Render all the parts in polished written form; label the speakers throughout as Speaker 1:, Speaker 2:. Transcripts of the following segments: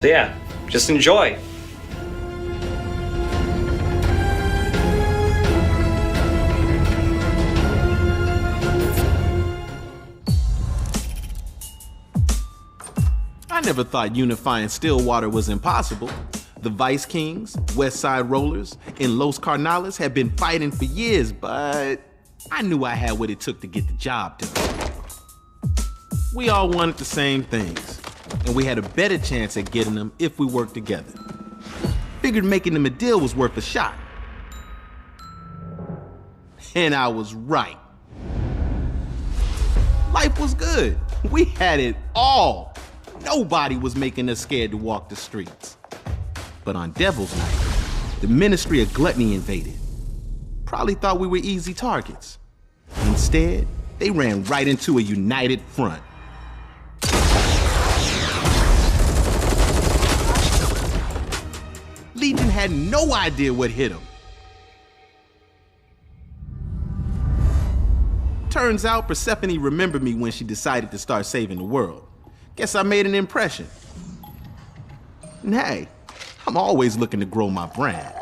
Speaker 1: So yeah, just enjoy.
Speaker 2: I never thought unifying Stillwater was impossible. The Vice Kings, West Side Rollers, and Los Carnales had been fighting for years, but I knew I had what it took to get the job done. We all wanted the same things, and we had a better chance at getting them if we worked together. Figured making them a deal was worth a shot. And I was right. Life was good. We had it all. Nobody was making us scared to walk the streets. But on Devil's Night, the Ministry of Gluttony invaded. Probably thought we were easy targets. Instead, they ran right into a united front. Legion had no idea what hit them. Turns out Persephone remembered me when she decided to start saving the world. Guess I made an impression. And hey, I'm always looking to grow my brand.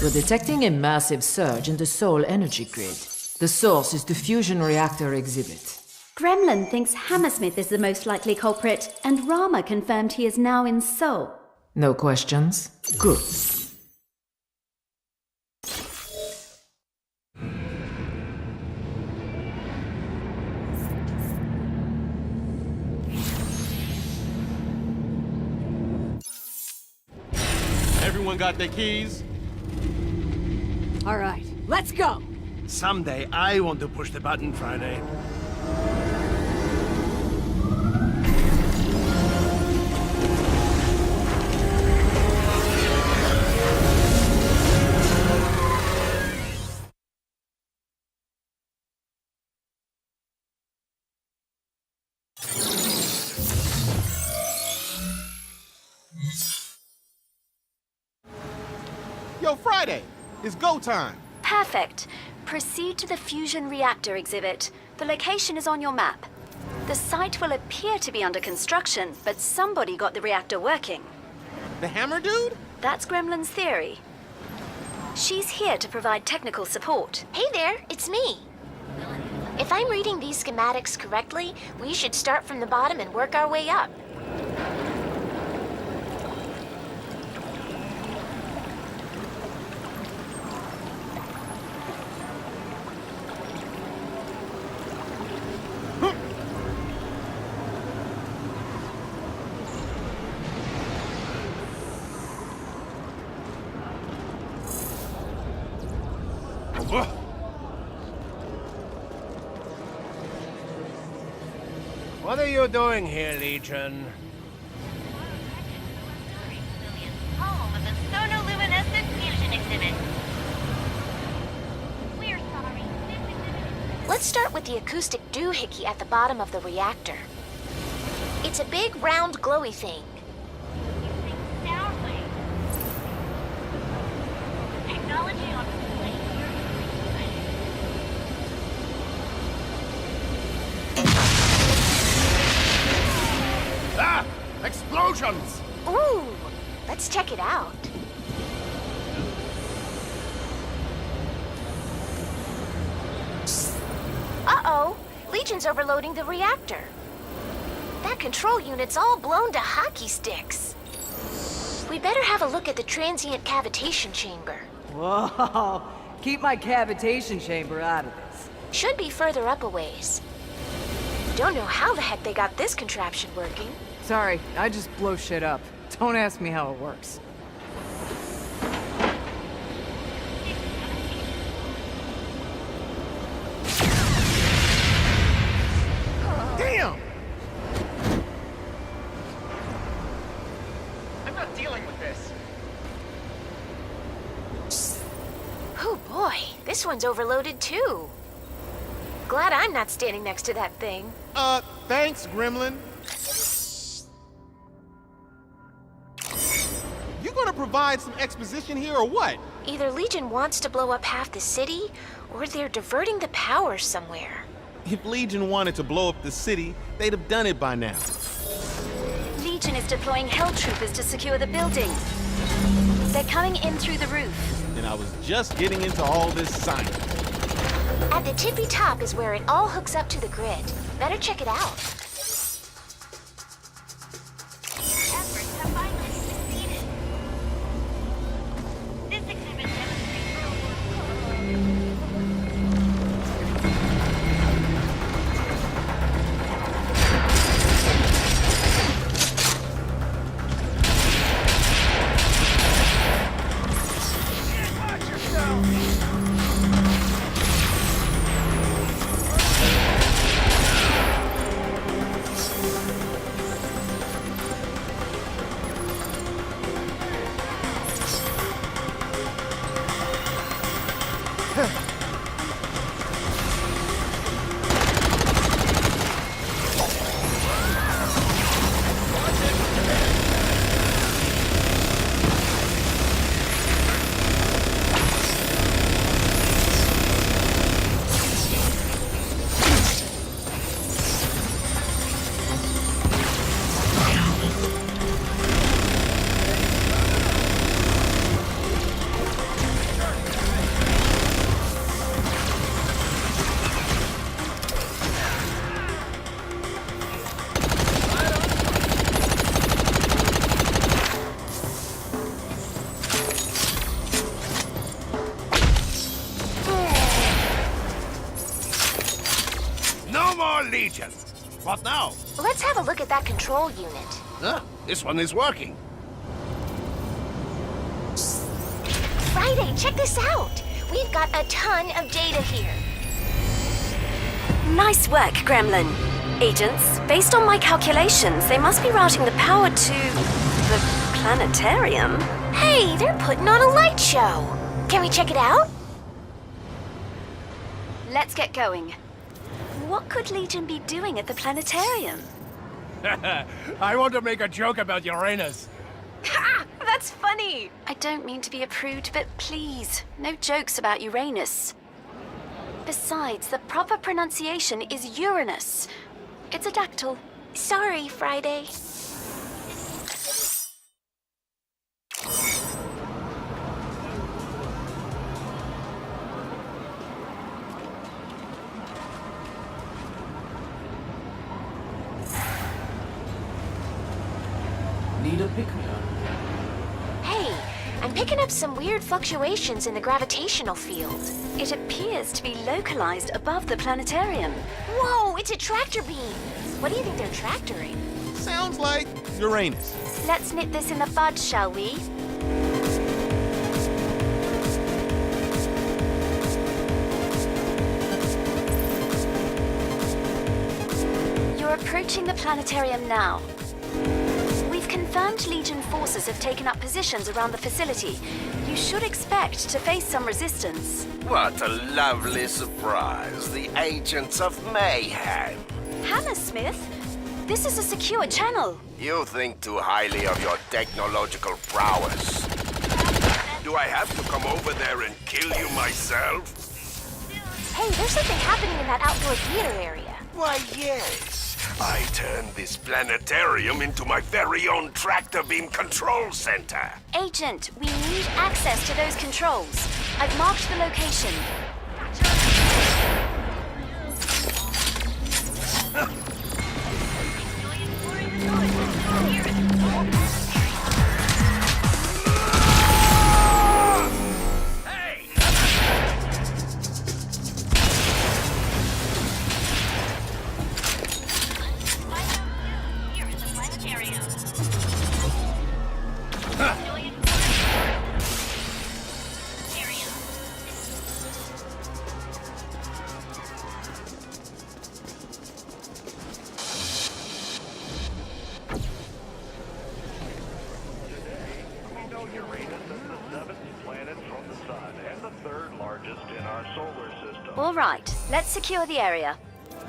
Speaker 3: We're detecting a massive surge in the soul energy grid. The source is the fusion reactor exhibit.
Speaker 4: Gremlin thinks Hammersmith is the most likely culprit, and Rama confirmed he is now in Seoul.
Speaker 3: No questions? Good.
Speaker 2: Everyone got their keys?
Speaker 5: All right, let's go!
Speaker 6: Someday I want to push the button, Friday.
Speaker 2: Yo, Friday, it's go time.
Speaker 4: Perfect. Proceed to the fusion reactor exhibit. The location is on your map. The site will appear to be under construction, but somebody got the reactor working.
Speaker 2: The hammer dude?
Speaker 4: That's Gremlin's theory. She's here to provide technical support.
Speaker 7: Hey there, it's me. If I'm reading these schematics correctly, we should start from the bottom and work our way up.
Speaker 6: What are you doing here, Legion?
Speaker 7: Home of the sonoluminescent fusion exhibit. We're sorry. Let's start with the acoustic doohickey at the bottom of the reactor. It's a big, round, glowy thing. Using sound waves. Technology on display.
Speaker 6: Ah! Explosions!
Speaker 7: Ooh, let's check it out. Uh-oh, Legion's overloading the reactor. That control unit's all blown to hockey sticks. We better have a look at the transient cavitation chamber.
Speaker 5: Whoa! Keep my cavitation chamber out of this.
Speaker 7: Should be further up a ways. Don't know how the heck they got this contraption working.
Speaker 5: Sorry, I just blow shit up. Don't ask me how it works.
Speaker 2: Damn!
Speaker 1: I'm not dealing with this.
Speaker 7: Oh boy, this one's overloaded too. Glad I'm not standing next to that thing.
Speaker 2: Thanks, Gremlin. You gonna provide some exposition here or what?
Speaker 7: Either Legion wants to blow up half the city, or they're diverting the power somewhere.
Speaker 2: If Legion wanted to blow up the city, they'd have done it by now.
Speaker 4: Legion is deploying Hell Troopers to secure the building. They're coming in through the roof.
Speaker 2: And I was just getting into all this science.
Speaker 7: At the tippy top is where it all hooks up to the grid. Better check it out. Efforts have finally succeeded. This exhibit
Speaker 6: Legion. What now?
Speaker 7: Let's have a look at that control unit.
Speaker 6: Huh? This one is working.
Speaker 7: Friday, check this out. We've got a ton of data here.
Speaker 4: Nice work, Gremlin. Agents, based on my calculations, they must be routing the power to the planetarium.
Speaker 7: Hey, they're putting on a light show. Can we check it out?
Speaker 4: Let's get going. What could Legion be doing at the planetarium?
Speaker 6: I want to make a joke about Uranus.
Speaker 4: Ha! That's funny! I don't mean to be a prude, but please, no jokes about Uranus. Besides, the proper pronunciation is Uranus. It's a dactyl.
Speaker 7: Sorry, Friday.
Speaker 8: Need a pick-me-up?
Speaker 7: Hey, I'm picking up some weird fluctuations in the gravitational field.
Speaker 4: It appears to be localized above the planetarium.
Speaker 7: Whoa, it's a tractor beam. What do you think they're tractoring?
Speaker 2: Sounds like Uranus.
Speaker 4: Let's nip this in the bud, shall we? You're approaching the planetarium now. We've confirmed Legion forces have taken up positions around the facility. You should expect to face some resistance.
Speaker 9: What a lovely surprise. The agents of Mayhem.
Speaker 4: Hammersmith? This is a secure channel.
Speaker 9: You think too highly of your technological prowess. Do I have to come over there and kill you myself?
Speaker 7: Hey, there's something happening in that outdoor theater area.
Speaker 9: Why, yes. I turned this planetarium into my very own tractor beam control center.
Speaker 4: Agent, we need access to those controls. I've marked the location. All right, let's secure the area.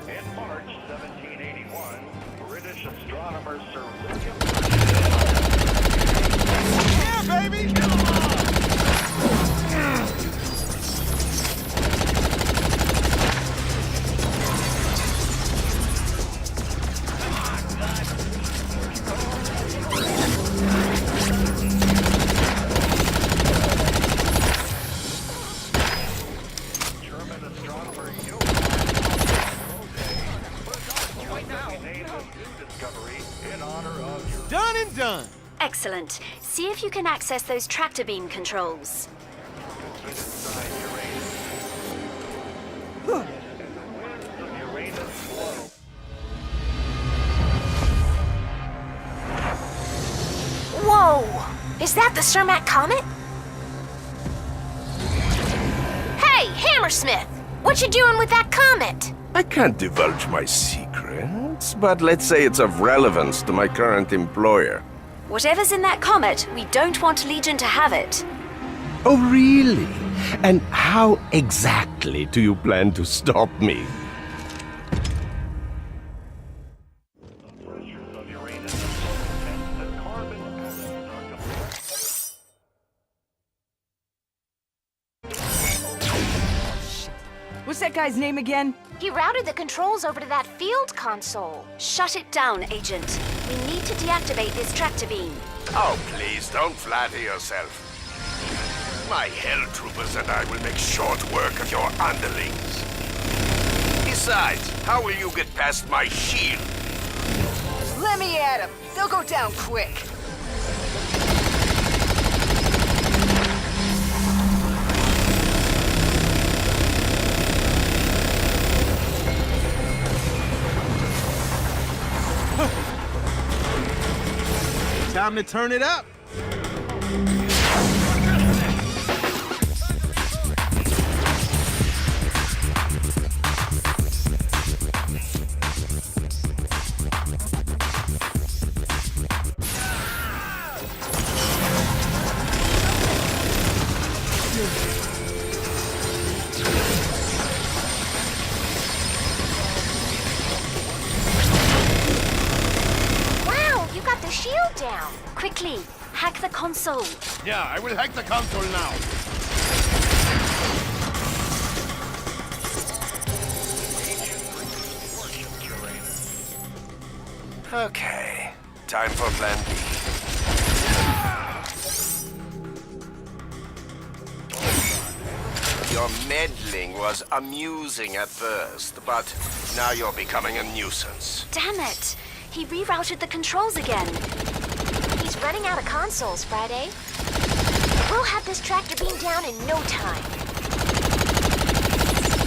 Speaker 10: In March 1781, British astronomer Sir William...
Speaker 6: Yeah, baby!
Speaker 2: done.
Speaker 4: Excellent. See if you can access those tractor beam controls.
Speaker 7: Whoa! Is that the Cermak Comet? Hey, Hammersmith! What you doing with that comet?
Speaker 9: I can't divulge my secrets, but let's say it's of relevance to my current employer.
Speaker 4: Whatever's in that comet, we don't want Legion to have it.
Speaker 9: Oh, really? And how exactly do you plan to stop me?
Speaker 5: What's that guy's name again?
Speaker 7: He routed the controls over to that field console.
Speaker 4: Shut it down, Agent. We need to deactivate this tractor beam.
Speaker 9: Oh, please, don't flatter yourself. My hell troopers and I will make short work of your underlings. Besides, how will you get past my shield?
Speaker 5: Let me at him. They'll go down quick.
Speaker 2: Time to turn it up.
Speaker 7: Wow, you got the shield down.
Speaker 4: Quickly, hack the console.
Speaker 6: Yeah, I will hack the console now.
Speaker 9: Okay, time for plan B. Your meddling was amusing at first, but now you're becoming a nuisance.
Speaker 4: Damn it! He rerouted the controls again.
Speaker 7: He's running out of consoles, Friday. We'll have this tractor beam down in no time.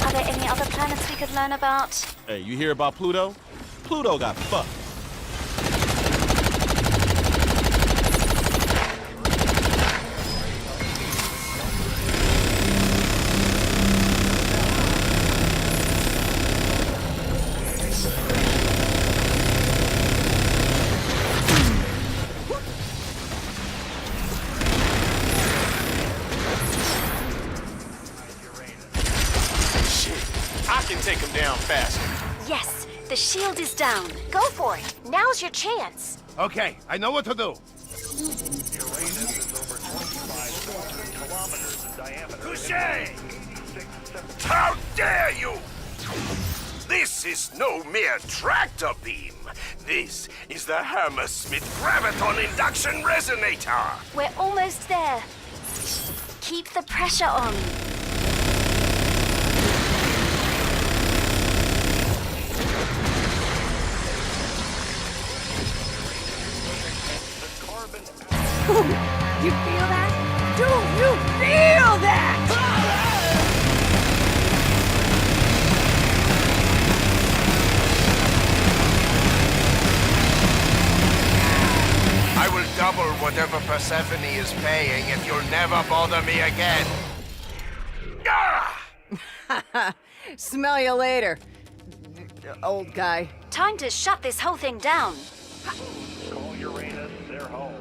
Speaker 4: Are there any other planets we could learn about?
Speaker 2: Hey, you hear about Pluto? Pluto got fucked.
Speaker 1: I can take him down faster.
Speaker 4: Yes, the shield is down.
Speaker 7: Go for it. Now's your chance.
Speaker 6: Okay, I know what to do.
Speaker 10: Uranus is over 2,500 kilometers in diameter.
Speaker 9: Touché! How dare you! This is no mere tractor beam. This is the Hammersmith Graviton Induction Resonator.
Speaker 4: We're almost there. Keep the pressure on.
Speaker 5: You feel that? Do you feel that?
Speaker 9: I will double whatever Persephone is paying if you'll never bother me again. Ah!
Speaker 5: Smell you later, old guy.
Speaker 4: Time to shut this whole thing down.
Speaker 10: Call Uranus their home.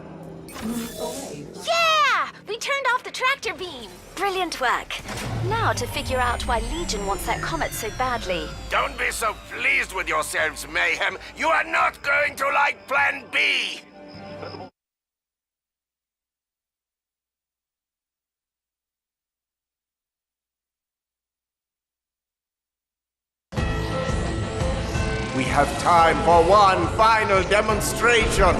Speaker 7: Yeah! We turned off the tractor beam.
Speaker 4: Brilliant work. Now to figure out why Legion wants that comet so badly.
Speaker 9: Don't be so pleased with yourselves, Mayhem. You are not going to like Plan B. We have time for one final demonstration.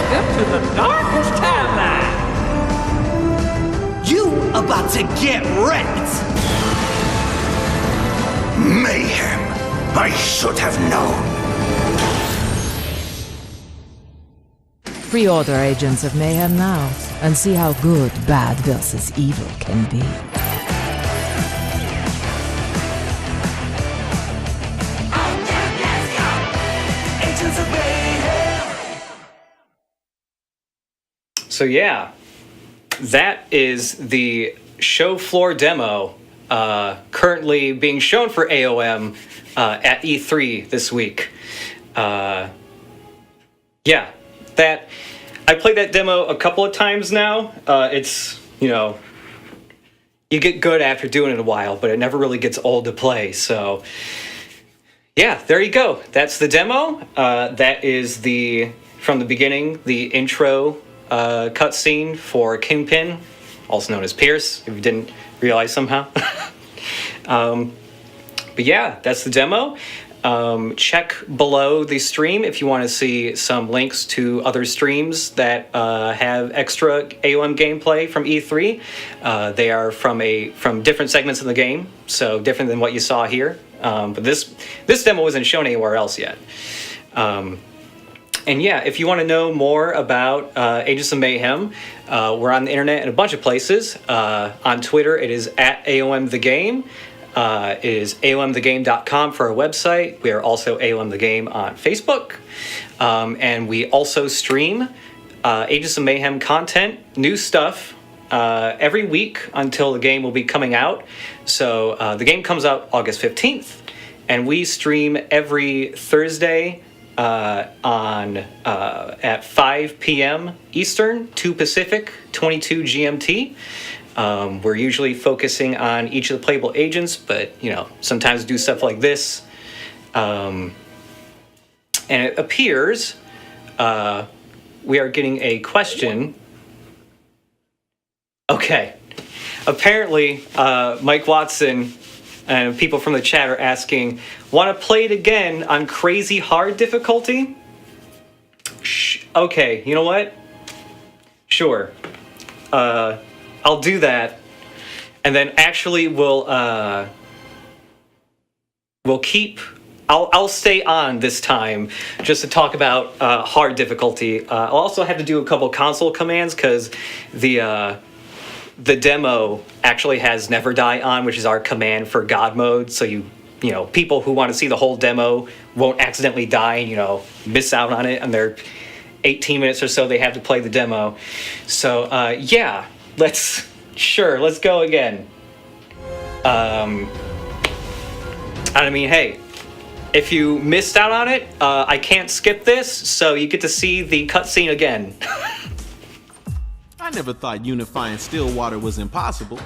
Speaker 8: Welcome to the darkest timeline. You about to get wrecked.
Speaker 9: Mayhem! I should have known.
Speaker 3: Pre-order Agents of Mayhem now and see how good bad versus evil can be.
Speaker 1: So yeah, that is the show floor demo currently being shown for AOM at E3 this week. Yeah, that I played that demo a couple of times now. It's, you know, you get good after doing it a while, but it never really gets old to play. So yeah, there you go. That's the demo. That is from the beginning, the intro cutscene for Kingpin, also known as Pierce, if you didn't realize somehow. But yeah, that's the demo. Check below the stream if you want to see some links to other streams that have extra AOM gameplay from E3. They are from different segments of the game, so different than what you saw here. But this demo wasn't shown anywhere else yet. And yeah, if you want to know more about Agents of Mayhem, we're on the internet in a bunch of places. On Twitter, it is at AOMTheGame. It is AOMTheGame.com for our website. We are also AOM The Game on Facebook. And we also stream Agents of Mayhem content, new stuff, every week until the game will be coming out. So the game comes out August 15th, and we stream every Thursday at 5 p.m. Eastern, 2 Pacific, 22 GMT. We're usually focusing on each of the playable agents, but, you know, sometimes do stuff like this. And it appears we are getting a question. Okay. Apparently, Mike Watson and people from the chat are asking, want to play it again on crazy hard difficulty? Okay, you know what? Sure. I'll do that. And then actually I'll stay on this time just to talk about hard difficulty. I'll also have to do a couple console commands because the demo actually has Never Die on, which is our command for God mode. So you know, people who want to see the whole demo won't accidentally die and, you know, miss out on it on their 18 minutes or so they have to play the demo. So yeah, let's go again. I mean, hey, if you missed out on it, I can't skip this, so you get to see the cutscene again.
Speaker 2: I never thought unifying Stillwater was impossible.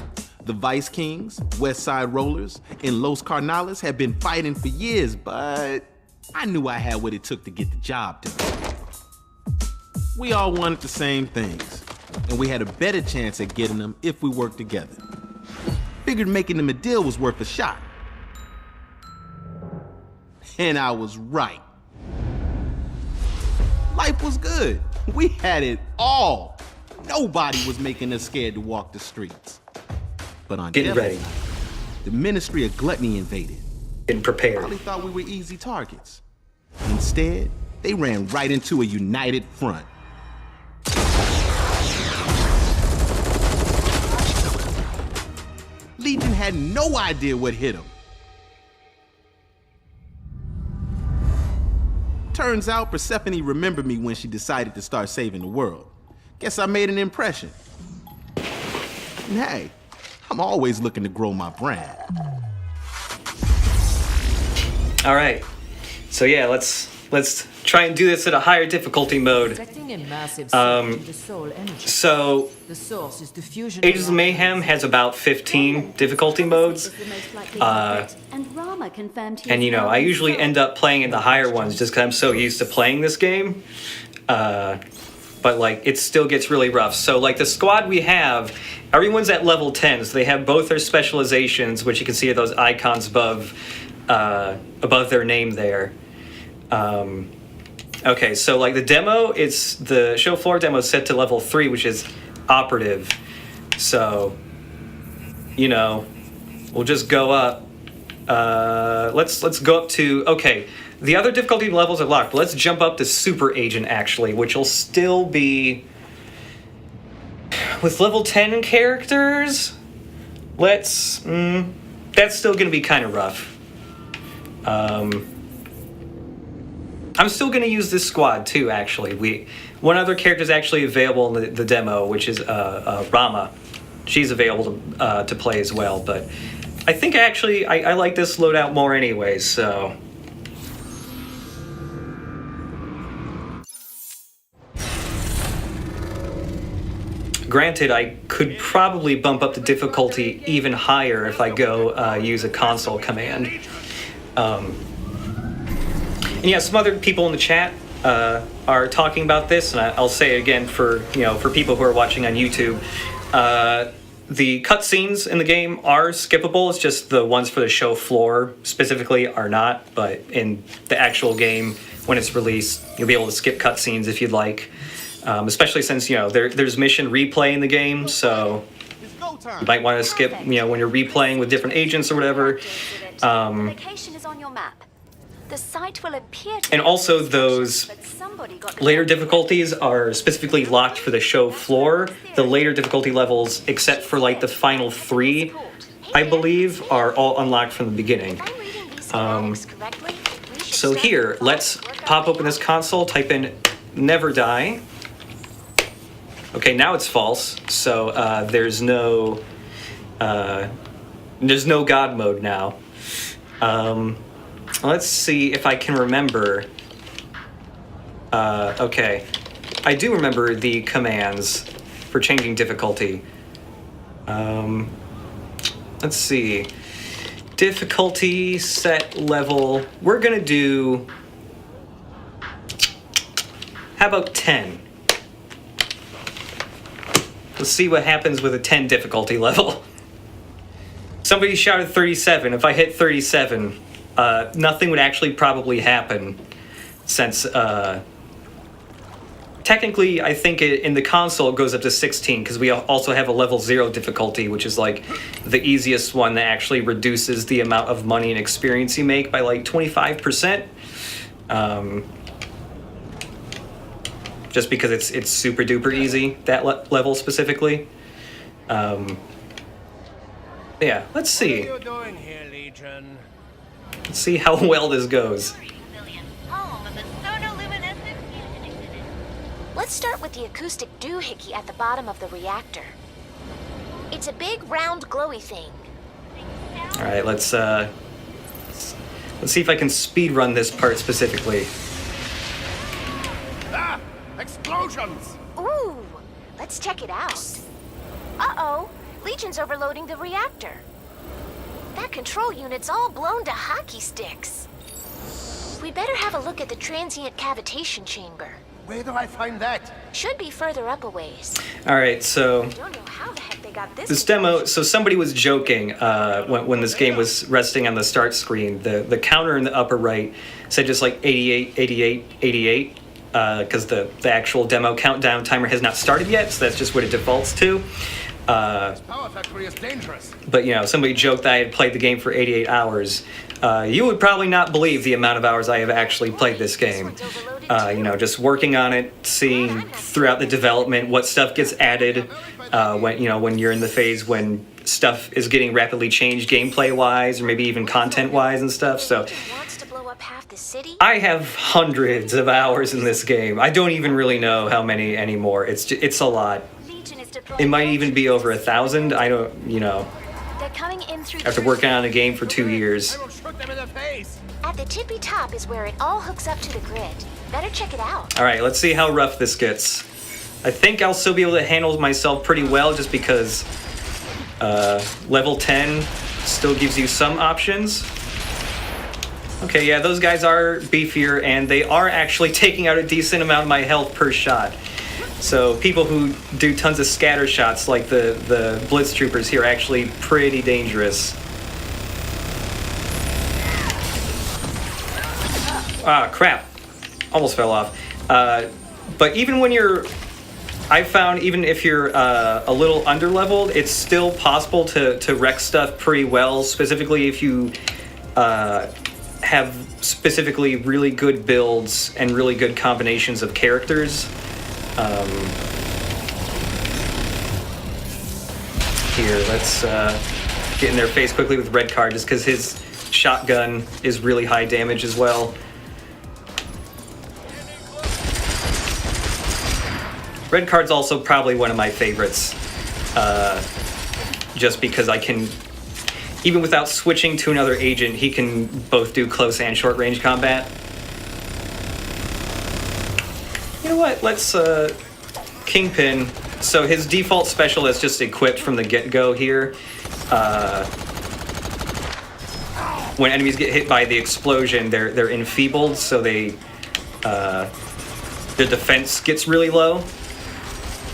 Speaker 2: The Vice Kings, West Side Rollers, and Los Carnales had been fighting for years, but I knew I had what it took to get the job done. We all wanted the same things, and we had a better chance at getting them if we worked together. Figured making them a deal was worth a shot. And I was right. Life was good. We had it all. Nobody was making us scared to walk the streets. But on
Speaker 1: Getting ready.
Speaker 2: night, the Ministry of Gluttony invaded.
Speaker 1: Getting prepared.
Speaker 2: Probably thought we were easy targets. Instead, they ran right into a united front. Legion had no idea what hit them. Turns out Persephone remembered me when she decided to start saving the world. Guess I made an impression. And hey, I'm always looking to grow my brand.
Speaker 1: All right. So yeah, let's try and do this at a higher difficulty mode. So Agents of Mayhem has about 15 difficulty modes. And you know, I usually end up playing in the higher ones just because I'm so used to playing this game. But like, it still gets really rough. So like the squad we have, everyone's at level 10, so they have both their specializations, which you can see are those icons above their name there. Okay, so like the demo, it's the show floor demo is set to level 3, which is operative. So, you know, we'll just go up. Let's go up to, okay, the other difficulty levels are locked, but let's jump up to Super Agent actually, which will still be with level 10 characters. That's still gonna be kind of rough. I'm still gonna use this squad too. Actually, one other character is actually available in the demo, which is Rama. She's available to play as well, but I think actually I like this loadout more anyways. So. Granted, I could probably bump up the difficulty even higher if I go use a console command. And yeah, some other people in the chat are talking about this, and I'll say it again for people who are watching on YouTube. The cutscenes in the game are skippable. It's just the ones for the show floor specifically are not. But in the actual game, when it's released, you'll be able to skip cutscenes if you'd like. Especially since there's mission replay in the game, so you might want to skip when you're replaying with different agents or whatever.
Speaker 4: Location is on your map. The site will appear to
Speaker 1: And also those later difficulties are specifically locked for the show floor. The later difficulty levels, except for like the final 3, I believe, are all unlocked from the beginning. So here, let's pop open this console, type in Never Die. Okay, now it's false, so there's no God mode now. Let's see if I can remember. Okay, I do remember the commands for changing difficulty. Let's see. Difficulty set level. We're gonna do. How about 10? Let's see what happens with a 10 difficulty level. Somebody shouted 37. If I hit 37, nothing would actually probably happen, since technically I think in the console it goes up to 16, because we also have a level 0 difficulty, which is like the easiest one that actually reduces the amount of money and experience you make by like 25%. Just because it's super duper easy, that level specifically. Yeah, let's see.
Speaker 6: What are you doing here, Legion?
Speaker 1: Let's see how well this goes.
Speaker 7: Let's start with the acoustic doohickey at the bottom of the reactor. It's a big, round, glowy thing.
Speaker 1: All right, let's see if I can speed run this part specifically.
Speaker 6: Ah! Explosions!
Speaker 7: Ooh, let's check it out. Uh-oh, Legion's overloading the reactor. That control unit's all blown to hockey sticks. We better have a look at the transient cavitation chamber.
Speaker 6: Where do I find that?
Speaker 7: Should be further up a ways.
Speaker 1: All right, so
Speaker 7: Don't know how the heck they got
Speaker 1: this demo. So somebody was joking when this game was resting on the start screen. The counter in the upper right said just like 88, 88, 88. Because the actual demo countdown timer has not started yet, so that's just what it defaults to.
Speaker 6: This power factory is dangerous.
Speaker 1: But somebody joked that I had played the game for 88 hours. You would probably not believe the amount of hours I have actually played this game. Just working on it, seeing throughout the development what stuff gets added, when you're in the phase when stuff is getting rapidly changed gameplay-wise, or maybe even content-wise and stuff. So I have hundreds of hours in this game. I don't even really know how many anymore. It's a lot. It might even be over 1,000. I don't, after working on a game for 2 years.
Speaker 7: At the tippy top is where it all hooks up to the grid. Better check it out.
Speaker 1: All right, let's see how rough this gets. I think I'll still be able to handle myself pretty well, just because level 10 still gives you some options. Okay, yeah, those guys are beefier, and they are actually taking out a decent amount of my health per shot. So people who do tons of scatter shots, like the Blitz Troopers here, are actually pretty dangerous. Ah, crap. almost fell off. But even when you're, I found even if you're a little underleveled, it's still possible to wreck stuff pretty well. Specifically, if you have specifically really good builds and really good combinations of characters. Here, let's get in their face quickly with Red Card, just because his shotgun is really high damage as well. Red Card's also probably one of my favorites, just because I can, even without switching to another agent, he can both do close and short range combat. You know what, let's, Kingpin, so his default special is just equipped from the get-go here. When enemies get hit by the explosion, they're enfeebled, so they, their defense gets really low.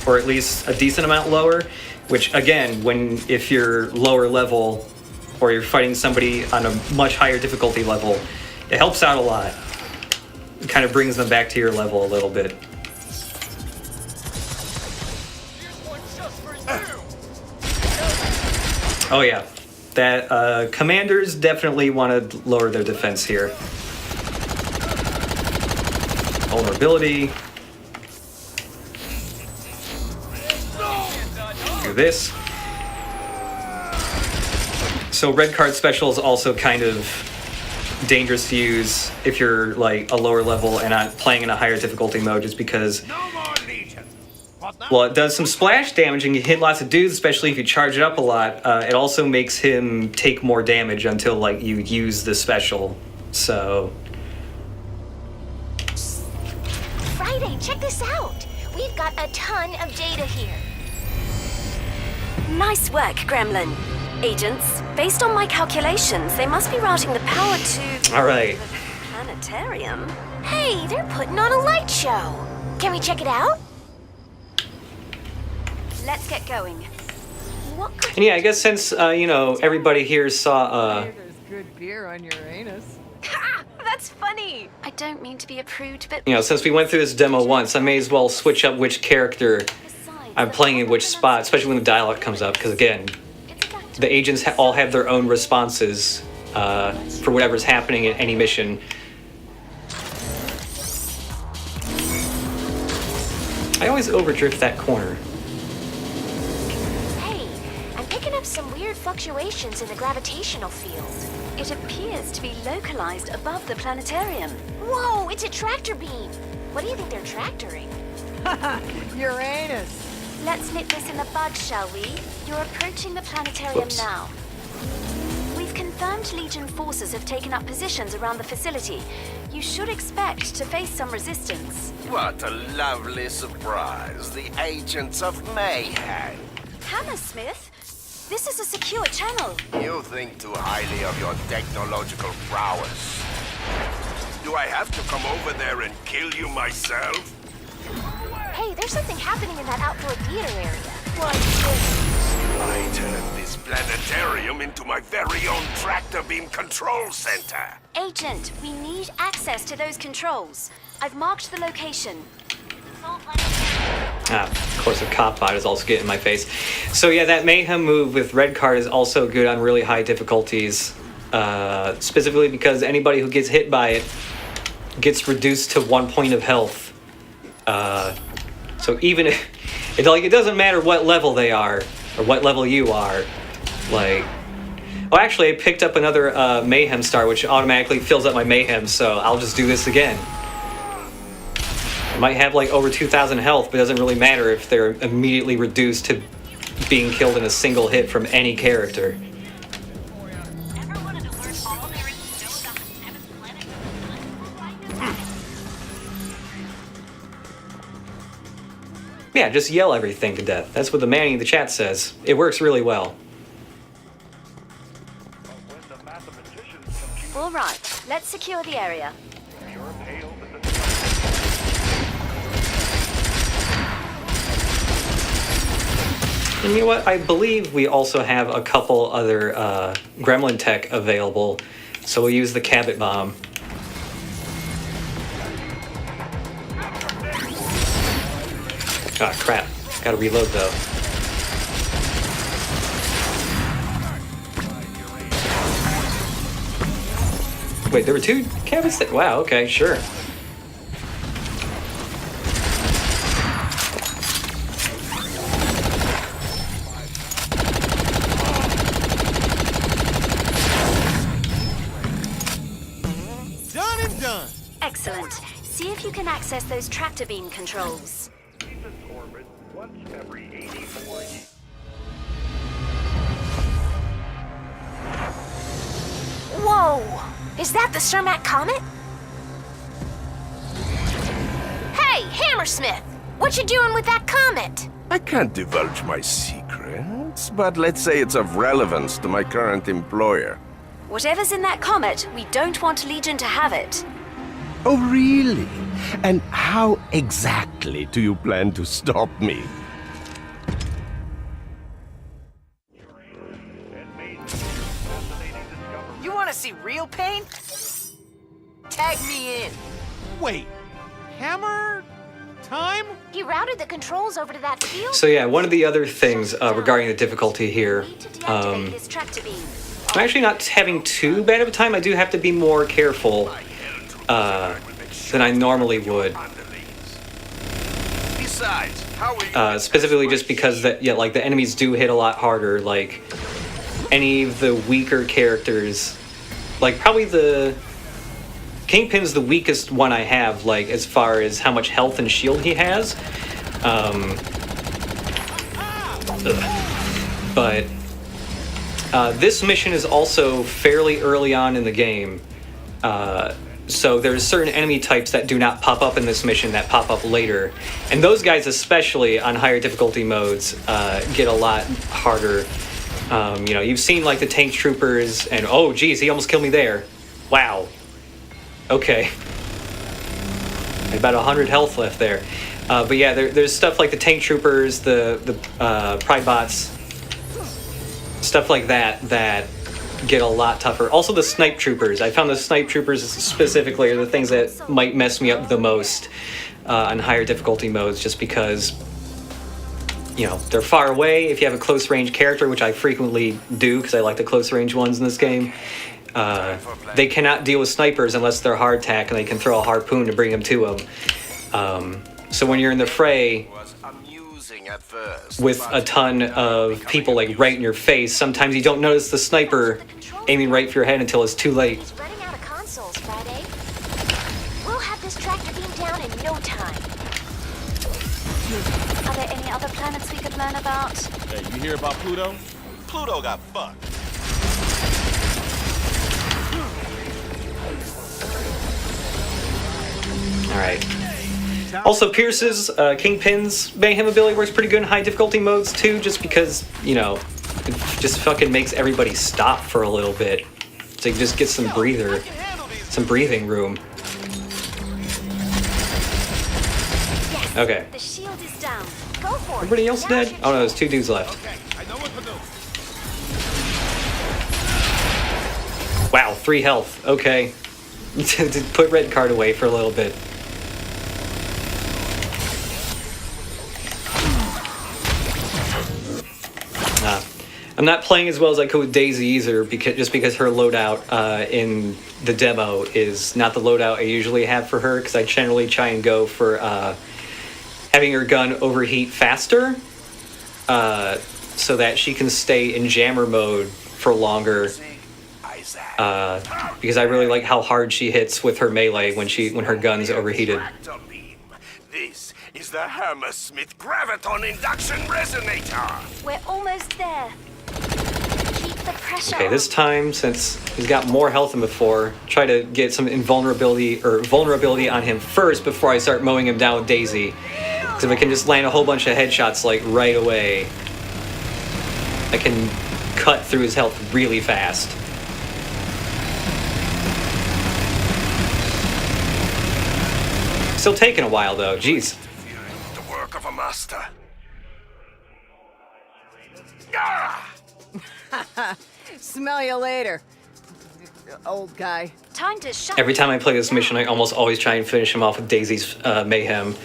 Speaker 1: Or at least a decent amount lower, which again, if you're lower level or you're fighting somebody on a much higher difficulty level, it helps out a lot. It kind of brings them back to your level a little bit. Oh yeah, that commanders definitely want to lower their defense here. Vulnerability. This. So Red Card special is also kind of dangerous to use if you're like a lower level and not playing in a higher difficulty mode, just because, well, it does some splash damage and you hit lots of dudes, especially if you charge it up a lot. It also makes him take more damage until like you use the special. So
Speaker 7: Friday, check this out. We've got a ton of data here.
Speaker 4: Nice work, Gremlin. Agents, based on my calculations, they must be routing the power to...
Speaker 1: all right.
Speaker 4: the planetarium.
Speaker 7: Hey, they're putting on a light show. Can we check it out?
Speaker 4: Let's get going.
Speaker 7: What could
Speaker 1: And yeah, I guess since you know, everybody here saw
Speaker 5: Hey, there's good beer on Uranus.
Speaker 4: Ha! That's funny! I don't mean to be a prude, but...
Speaker 1: you know, since we went through this demo once, I may as well switch up which character I'm playing in which spot, especially when the dialogue comes up, because again, the agents all have their own responses for whatever's happening in any mission. I always overdrift that corner.
Speaker 7: Hey, I'm picking up some weird fluctuations in the gravitational field.
Speaker 4: It appears to be localized above the planetarium.
Speaker 7: Whoa, it's a tractor beam. What do you think they're tractoring?
Speaker 5: Uranus.
Speaker 4: Let's nip this in the bud, shall we? You're approaching the planetarium
Speaker 1: Whoops.
Speaker 4: now. We've confirmed Legion forces have taken up positions around the facility. You should expect to face some resistance.
Speaker 9: What a lovely surprise. The agents of Mayhem.
Speaker 4: Hammersmith, this is a secure channel.
Speaker 9: You think too highly of your technological prowess. Do I have to come over there and kill you myself?
Speaker 7: Hey, there's something happening in that outdoor theater area. What?
Speaker 9: I turned this planetarium into my very own tractor beam control center.
Speaker 4: Agent, we need access to those controls. I've marked the location.
Speaker 1: Ah, of course, a cop bot is also getting in my face. So yeah, that Mayhem move with Red Card is also good on really high difficulties, specifically because anybody who gets hit by it gets reduced to 1 point of health. So even if, it doesn't matter what level they are, or what level you are, like... Oh, actually, I picked up another Mayhem star, which automatically fills up my Mayhem, so I'll just do this again. I might have like over 2,000 health, but it doesn't really matter if they're immediately reduced to being killed in a single hit from any character. Yeah, just yell everything to death. That's what the man in the chat says. It works really well.
Speaker 4: All right, let's secure the area.
Speaker 1: And you know what? I believe we also have a couple other gremlin tech available, so we'll use the Cabot bomb. Ah, crap. Gotta reload, though. Wait, there were 2 cabins? Wow, okay, sure.
Speaker 2: Done and done.
Speaker 4: Excellent. See if you can access those tractor beam controls.
Speaker 10: Leave its orbit once every 84 years.
Speaker 7: Whoa! Is that the Cermak Comet? Hey, Hammersmith! What you doing with that comet?
Speaker 9: I can't divulge my secrets, but let's say it's of relevance to my current employer.
Speaker 4: Whatever's in that comet, we don't want Legion to have it.
Speaker 9: Oh, really? And how exactly do you plan to stop me?
Speaker 5: You want to see real pain? Tag me in.
Speaker 2: Wait, hammer time?
Speaker 7: He routed the controls over to that field.
Speaker 1: So yeah, one of the other things regarding the difficulty here,
Speaker 7: Need to deactivate this tractor beam.
Speaker 1: I'm actually not having too bad of a time. I do have to be more careful than I normally would.
Speaker 9: Besides, how will you
Speaker 1: Specifically just because that, yeah, like the enemies do hit a lot harder. Like any of the weaker characters, like probably the Kingpin's the weakest one I have, like as far as how much health and shield he has. But this mission is also fairly early on in the game. So there's certain enemy types that do not pop up in this mission that pop up later. And those guys, especially on higher difficulty modes, get a lot harder. You know, you've seen like the tank troopers and, oh geez, he almost killed me there. Wow. Okay. I had about 100 health left there. But yeah, there's stuff like the tank troopers, the pride bots, stuff like that get a lot tougher. Also the snipe troopers. I found the snipe troopers specifically are the things that might mess me up the most on higher difficulty modes, just because, you know, they're far away. If you have a close range character, which I frequently do because I like the close range ones in this game, they cannot deal with snipers unless they're hardtack and they can throw a harpoon to bring them to them. So when you're in the fray with a ton of people like right in your face, sometimes you don't notice the sniper aiming right for your head until it's too late.
Speaker 7: He's running out of consoles, Friday. We'll have this tractor beam down in no time.
Speaker 4: Are there any other planets we could learn about?
Speaker 2: Hey, you hear about Pluto? Pluto got fucked.
Speaker 1: All right. Also, Pierce's, Kingpin's Mayhem ability works pretty good in high difficulty modes too, just because, you know, it just fucking makes everybody stop for a little bit. So you just get some breathing room. Okay.
Speaker 4: The shield is down.
Speaker 7: Go for it.
Speaker 1: Everybody else dead? Oh no, there's 2 dudes left. Wow, 3 health. Okay. Put red card away for a little bit. I'm not playing as well as I could with Daisy either, because her loadout in the demo is not the loadout I usually have for her, because I generally try and go for having her gun overheat faster, so that she can stay in jammer mode for longer. Because I really like how hard she hits with her melee when her gun's overheated.
Speaker 9: This is the Hammersmith Graviton Induction Resonator.
Speaker 4: We're almost there. Keep the pressure
Speaker 1: Okay,
Speaker 4: on.
Speaker 1: this time, since he's got more health than before, try to get some vulnerability on him first before I start mowing him down with Daisy. Because if I can just land a whole bunch of headshots like right away, I can cut through his health really fast. Still taking a while though, jeez.
Speaker 9: The work of a master.
Speaker 5: Smell you later, old guy.
Speaker 4: Time to shut.
Speaker 1: Every time I play this mission, I almost always try and finish him off with Daisy's Mayhem.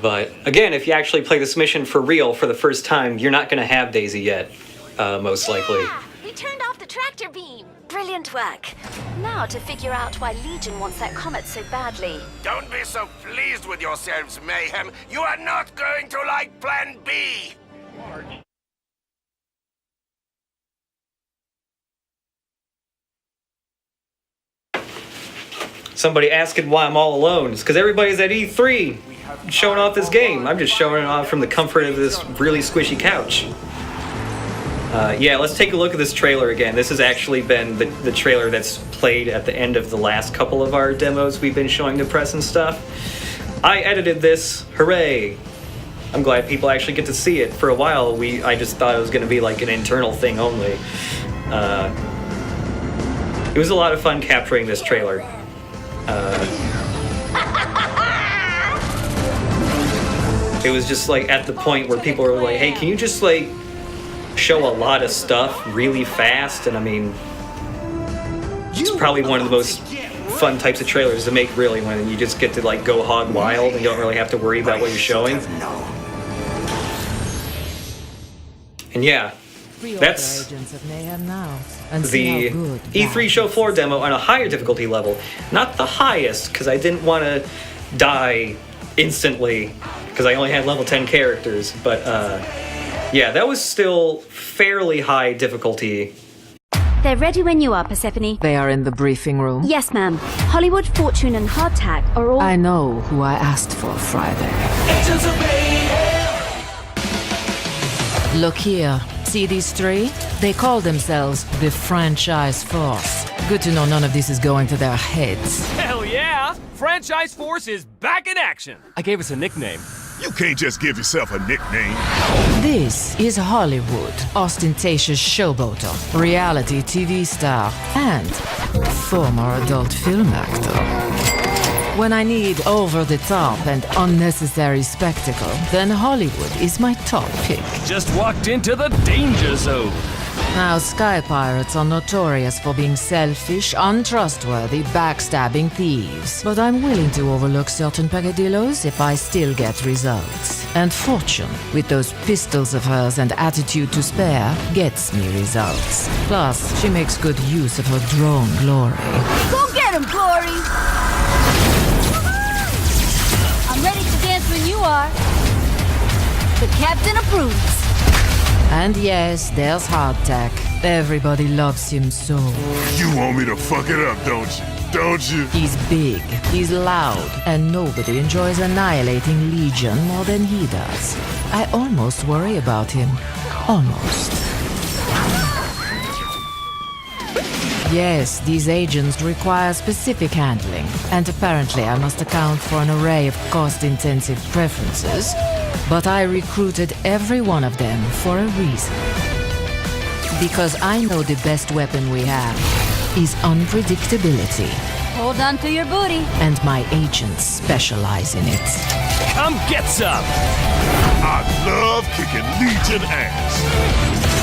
Speaker 1: But again, if you actually play this mission for real for the first time, you're not going to have Daisy yet, most likely.
Speaker 7: Yeah, we turned off the tractor beam.
Speaker 4: Brilliant work. Now to figure out why Legion wants that comet so badly.
Speaker 9: Don't be so pleased with yourselves, Mayhem. You are not going to like Plan B.
Speaker 1: Somebody asking why I'm all alone. It's because everybody's at E3 showing off this game. I'm just showing it off from the comfort of this really squishy couch. Yeah, let's take a look at this trailer again. This has actually been the trailer that's played at the end of the last couple of our demos we've been showing to press and stuff. I edited this. Hooray! I'm glad people actually get to see it. For a while, I just thought it was going to be like an internal thing only. It was a lot of fun capturing this trailer. It was just like at the point where people were like, hey, can you just like show a lot of stuff really fast? And I mean, it's probably one of the most fun types of trailers to make, really, when you just get to like go hog wild and you don't really have to worry about what you're showing. And yeah, that's
Speaker 3: of Mayhem now,
Speaker 1: the E3 show floor demo on a higher difficulty level. Not the highest, because I didn't want to die instantly, because I only had level 10 characters, but yeah, that was still fairly high difficulty.
Speaker 4: They're ready when you are, Persephone.
Speaker 3: They are in the briefing room?
Speaker 4: Yes, ma'am. Hollywood, Fortune, and Hardtack are all...
Speaker 3: I know who I asked for Friday. Look here. See these three? They call themselves the Franchise Force. Good to know none of this is going to their heads.
Speaker 6: Hell yeah! Franchise Force is back in action. I gave us a nickname.
Speaker 10: You can't just give yourself a nickname.
Speaker 3: This is Hollywood, ostentatious showboater, reality TV star, and former adult film actor. When I need over-the-top and unnecessary spectacle, then Hollywood is my top pick.
Speaker 6: Just walked into the danger zone.
Speaker 3: Now, Sky Pirates are notorious for being selfish, untrustworthy, backstabbing thieves. But I'm willing to overlook certain peccadillos if I still get results. And Fortune, with those pistols of hers and attitude to spare, gets me results. Plus, she makes good use of her drone glory.
Speaker 4: Go get him, Glory! I'm ready to dance when you are. The captain approves.
Speaker 3: And yes, there's Hardtack. Everybody loves him so.
Speaker 10: You want me to fuck it up, don't you? Don't you?
Speaker 3: He's big, he's loud, and nobody enjoys annihilating Legion more than he does. I almost worry about him. Almost. Yes, these agents require specific handling, and apparently I must account for an array of cost-intensive preferences, but I recruited every one of them for a reason. Because I know the best weapon we have is unpredictability.
Speaker 4: Hold on to your booty.
Speaker 3: And my agents specialize in it.
Speaker 6: Come get some!
Speaker 10: I love kicking Legion ass.